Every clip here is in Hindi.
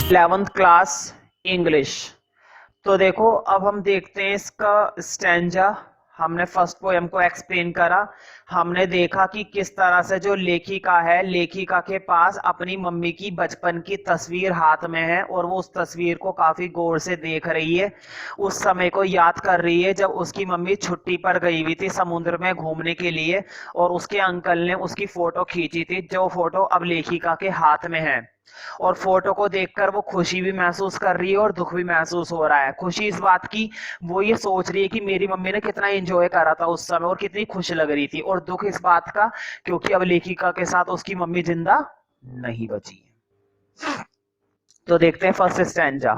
11th class English. तो देखो अब हम देखते हैं इसका स्टैंजा। हमने फर्स्ट पोएम को एक्सप्लेन करा। हमने देखा कि किस तरह से जो लेखिका है, लेखिका के पास अपनी मम्मी की बचपन की तस्वीर हाथ में है और वो उस तस्वीर को काफी गौर से देख रही है, उस समय को याद कर रही है जब उसकी मम्मी छुट्टी पर गई हुई थी समुद्र में घूमने के लिए और उसके अंकल ने उसकी फोटो खींची थी, जो फोटो अब लेखिका के हाथ में है। और फोटो को देखकर वो खुशी भी महसूस कर रही है और दुख भी महसूस हो रहा है। खुशी इस बात की, वो ये सोच रही है कि मेरी मम्मी ने कितना एंजॉय करा था उस समय और कितनी खुश लग रही थी, और दुख इस बात का क्योंकि अब लेखिका के साथ उसकी मम्मी जिंदा नहीं बची है। तो देखते हैं first stanza.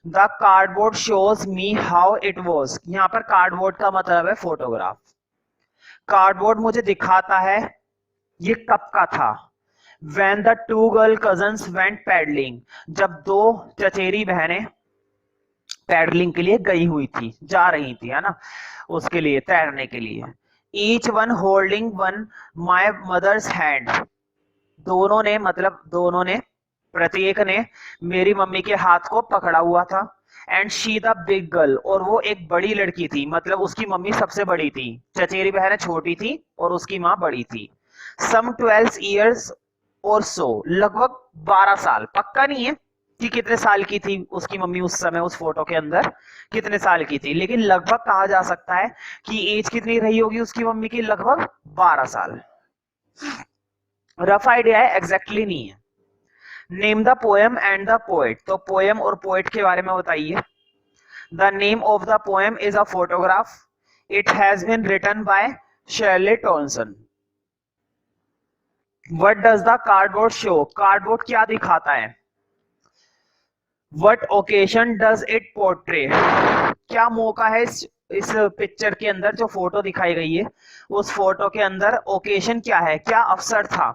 The cardboard shows me how it was. यहाँ पर कार्डबोर्ड का मतलब है फोटोग्राफ। कार्डबोर्ड मुझे दिखाता है ये कब का था। When the two girl cousins went paddling, जब दो चचेरी बहनें पैडलिंग के लिए गई हुई थी, जा रही थी, है ना, उसके लिए, तैरने के लिए। Each one holding one my mother's hand, दोनों ने, मतलब दोनों ने, प्रत्येक ने मेरी मम्मी के हाथ को पकड़ा हुआ था। And she the big girl, और वो एक बड़ी लड़की थी, मतलब उसकी मम्मी सबसे बड़ी थी, चचेरी बहनें छोटी थी और उसकी माँ बड़ी थी। सम 12 years और सो, लगभग 12 साल, पक्का नहीं है कि कितने साल की थी उसकी मम्मी उस समय, उस फोटो के अंदर कितने साल की थी, लेकिन लगभग कहा जा सकता है कि एज कितनी रही होगी उसकी मम्मी की, लगभग 12 साल। रफ आइडिया है, एग्जैक्टली नहीं है। Name the poem and the poet, तो पोएम और पोएट के बारे में बताइए। The name of the poem is a photograph. It has been written by Shirley Toulson. What does the cardboard show? Cardboard क्या दिखाता है? What occasion does it portray? क्या मौका है इस पिक्चर के अंदर, जो फोटो दिखाई गई है उस फोटो के अंदर ओकेशन क्या है, क्या अवसर था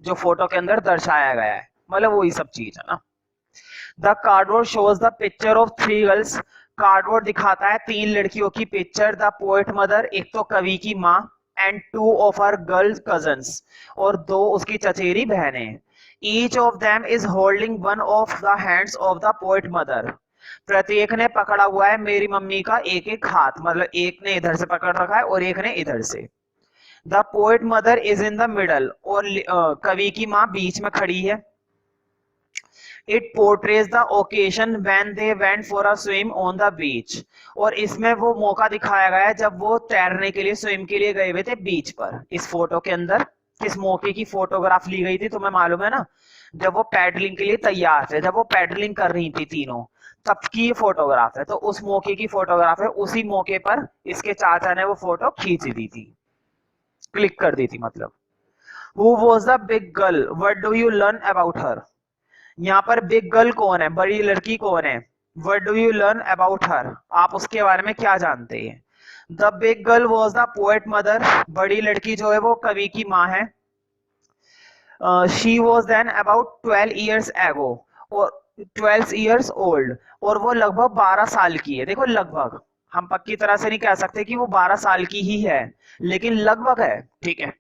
जो फोटो के अंदर दर्शाया गया है, मतलब वही सब चीज है ना। The cardboard shows the picture of 3 girls. Cardboard दिखाता है 3 लड़कियों की पिक्चर। द पोएट मदर, एक तो कवि की माँ, and 2 of her girl cousins, और 2 उसकी चचेरी बहनें। Each of them is holding one of the hands of the poet mother. प्रत्येक ने पकड़ा हुआ है मेरी मम्मी का एक एक हाथ, मतलब एक ने इधर से पकड़ रखा है और एक ने इधर से। The poet mother is in the middle, और कवि की माँ बीच में खड़ी है। It portrays the occasion when they went for a swim on the beach, और इसमें वो मौका दिखाया गया है जब वो तैरने के लिए, स्विम के लिए गए हुए थे बीच पर। इस फोटो के अंदर किस मौके की फोटोग्राफ ली गई थी तुम्हें मालूम है ना? जब वो पैडलिंग के लिए तैयार थे, जब वो पैडलिंग कर रही थी तीनों, तब की ये फोटोग्राफ है। तो उस मौके की फोटोग्राफ है, उसी मौके पर इसके चाचा ने वो फोटो खींच दी थी, क्लिक कर दी थी मतलब। Who was the big girl? What do you learn about her? यहाँ पर बिग गर्ल कौन है, बड़ी लड़की कौन है? What do you learn about her? आप उसके बारे में क्या जानते हैं? The big girl was the poet mother. बड़ी लड़की जो है वो कवि की माँ है। She was then about 12 years ago, और 12 years old, और वो लगभग 12 साल की है। देखो लगभग, हम पक्की तरह से नहीं कह सकते कि वो 12 साल की ही है, लेकिन लगभग है, ठीक है।